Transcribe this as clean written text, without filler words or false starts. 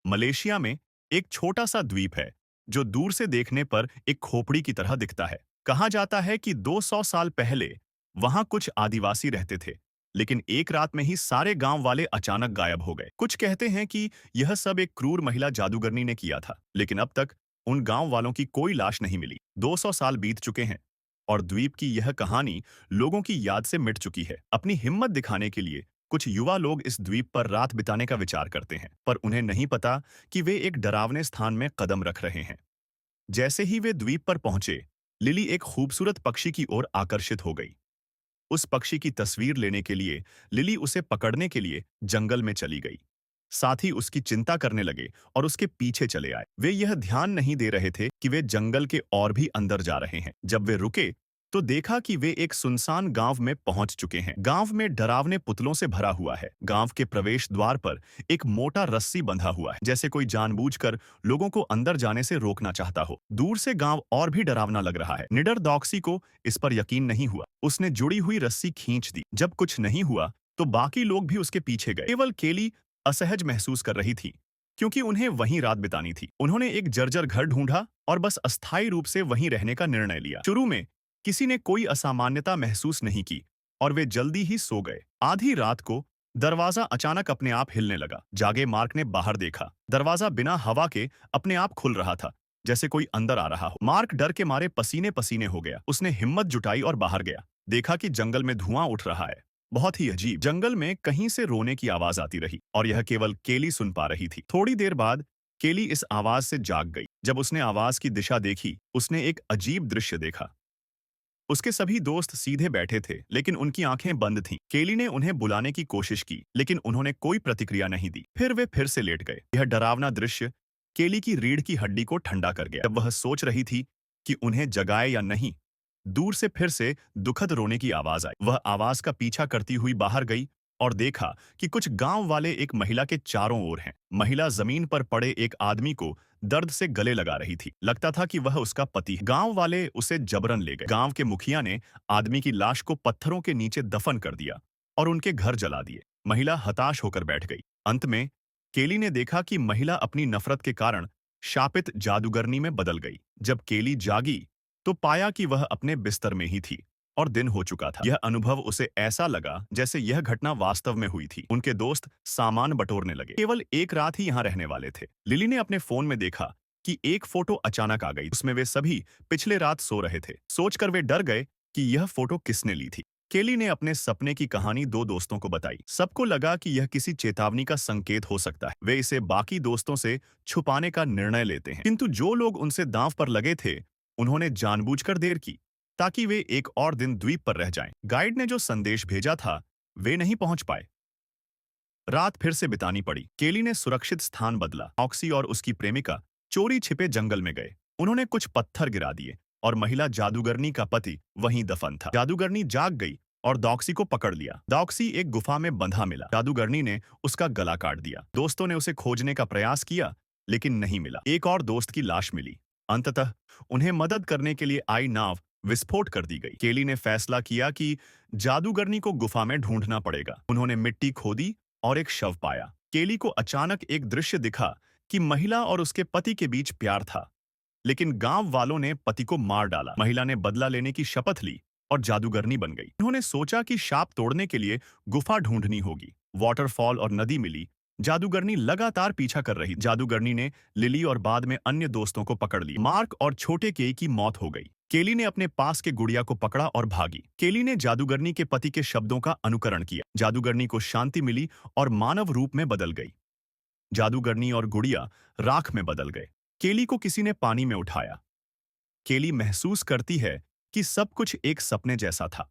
Malaysia में एक छोटा सा द्वीप है जो दूर से देखने पर एक खोपड़ी की तरह दिखता है। कहा जाता है कि 200 साल पहले वहां कुछ आदिवासी रहते थे, लेकिन एक रात में ही सारे गांव वाले अचानक गायब हो गए। कुछ कहते हैं कि यह सब एक क्रूर महिला जादूगरनी ने किया था, लेकिन अब तक उन गांव वालों की कोई लाश नहीं मिली। 200 साल बीत चुके हैं और द्वीप की यह कहानी लोगों की याद से मिट चुकी है। अपनी हिम्मत दिखाने के लिए कुछ युवा लोग इस द्वीप पर रात बिताने का विचार करते हैं, पर उन्हें नहीं पता कि वे एक डरावने स्थान में कदम रख रहे हैं। जैसे ही वे द्वीप पर पहुंचे, लिली एक खूबसूरत पक्षी की ओर आकर्षित हो गई। उस पक्षी की तस्वीर लेने के लिए लिली उसे पकड़ने के लिए जंगल में चली गई। साथ ही उसकी चिंता करने लगे और उसके पीछे चले आए। वे यह ध्यान नहीं दे रहे थे कि वे जंगल के और भी अंदर जा रहे हैं। जब वे रुके तो देखा कि वे एक सुनसान गांव में पहुंच चुके हैं। गांव में डरावने पुतलों से भरा हुआ है। गांव के प्रवेश द्वार पर एक मोटा रस्सी बंधा हुआ है, जैसे कोई जानबूझकर लोगों को अंदर जाने से रोकना चाहता हो। दूर से गांव और भी डरावना लग रहा है। निडर डॉक्सी को इस पर यकीन नहीं हुआ। उसने जुड़ी हुई रस्सी खींच दी। जब कुछ नहीं हुआ तो बाकी लोग भी उसके पीछे गए। केवल केली असहज महसूस कर रही थी, क्योंकि उन्हें वहीं रात बितानी थी। उन्होंने एक जर्जर घर ढूंढा और बस अस्थायी रूप से वहीं रहने का निर्णय लिया। शुरू में किसी ने कोई असामान्यता महसूस नहीं की और वे जल्दी ही सो गए। आधी रात को दरवाजा अचानक अपने आप हिलने लगा। जागे मार्क ने बाहर देखा। दरवाजा बिना हवा के अपने आप खुल रहा था, जैसे कोई अंदर आ रहा हो। मार्क डर के मारे पसीने पसीने हो गया। उसने हिम्मत जुटाई और बाहर गया। देखा कि जंगल में धुआं उठ रहा है। बहुत ही अजीब। जंगल में कहीं से रोने की आवाज आती रही और यह केवल केली सुन पा रही थी। थोड़ी देर बाद केली इस आवाज से जाग गई। जब उसने आवाज की दिशा देखी, उसने एक अजीब दृश्य देखा। उसके सभी दोस्त सीधे बैठे थे, लेकिन उनकी आंखें बंद थीं। केली ने उन्हें बुलाने की कोशिश की, लेकिन उन्होंने कोई प्रतिक्रिया नहीं दी। फिर वे फिर से लेट गए। यह डरावना दृश्य केली की रीढ़ की हड्डी को ठंडा कर गया। जब वह सोच रही थी कि उन्हें जगाए या नहीं, दूर से फिर से दुखद रोने की आवाज आई। वह आवाज का पीछा करती हुई बाहर गई और देखा कि कुछ गांव वाले एक महिला के चारों ओर हैं। महिला जमीन पर पड़े एक आदमी को दर्द से गले लगा रही थी। लगता था कि वह उसका पति है। गांव वाले उसे जबरन ले गए। गांव के मुखिया ने आदमी की लाश को पत्थरों के नीचे दफन कर दिया और उनके घर जला दिए। महिला हताश होकर बैठ गई। अंत में केली ने देखा कि महिला अपनी नफरत के कारण शापित जादूगरनी में बदल गई। जब केली जागी तो पाया कि वह अपने बिस्तर में ही थी और दिन हो चुका था। यह अनुभव उसे ऐसा लगा जैसे यह घटना वास्तव में हुई थी। उनके दोस्त सामान बटोरने लगे। केवल एक रात ही यहाँ रहने वाले थे। लिली ने अपने फोन में देखा कि एक फोटो अचानक आ गई। उसमें वे सभी पिछले रात सो रहे थे। सोचकर वे डर गए कि यह फोटो किसने ली थी। केली ने अपने सपने की कहानी दो दोस्तों को बताई। सबको लगा कि यह किसी चेतावनी का संकेत हो सकता है। वे इसे बाकी दोस्तों से छुपाने का निर्णय लेते हैं, किंतु जो लोग उनसे दांव पर लगे थे उन्होंने जानबूझकर देर की ताकि वे एक और दिन द्वीप पर रह जाएं। गाइड ने जो संदेश भेजा था वे नहीं पहुंच पाए। रात फिर से बितानी पड़ी। केली ने सुरक्षित स्थान बदला। ऑक्सी और उसकी प्रेमिका चोरी छिपे जंगल में गए। उन्होंने कुछ पत्थर गिरा दिए और महिला जादूगरनी का पति वहीं दफन था। जादूगरनी जाग गई और डॉक्सी को पकड़ लिया। डॉक्सी एक गुफा में बंधा मिला। जादूगरनी ने उसका गला काट दिया। दोस्तों ने उसे खोजने का प्रयास किया, लेकिन नहीं मिला। एक और दोस्त की लाश मिली। अंततः उन्हें मदद करने के लिए आई नाव विस्फोट कर दी गई। केली ने फैसला किया कि जादूगरनी को गुफा में ढूंढना पड़ेगा। उन्होंने मिट्टी खोदी और एक शव पाया। केली को अचानक एक दृश्य दिखा कि महिला और उसके पति के बीच प्यार था, लेकिन गांव वालों ने पति को मार डाला। महिला ने बदला लेने की शपथ ली और जादूगरनी बन गई। उन्होंने सोचा कि शाप तोड़ने के लिए गुफा ढूंढनी होगी। वाटरफॉल और नदी मिली। जादूगरनी लगातार पीछा कर रही। जादूगरनी ने लिली और बाद में अन्य दोस्तों को पकड़ लिया। मार्क और छोटे केई की मौत हो गई। केली ने अपने पास के गुड़िया को पकड़ा और भागी। केली ने जादूगरनी के पति के शब्दों का अनुकरण किया। जादूगरनी को शांति मिली और मानव रूप में बदल गई। जादूगरनी और गुड़िया राख में बदल गए। केली को किसी ने पानी में उठाया। केली महसूस करती है कि सब कुछ एक सपने जैसा था।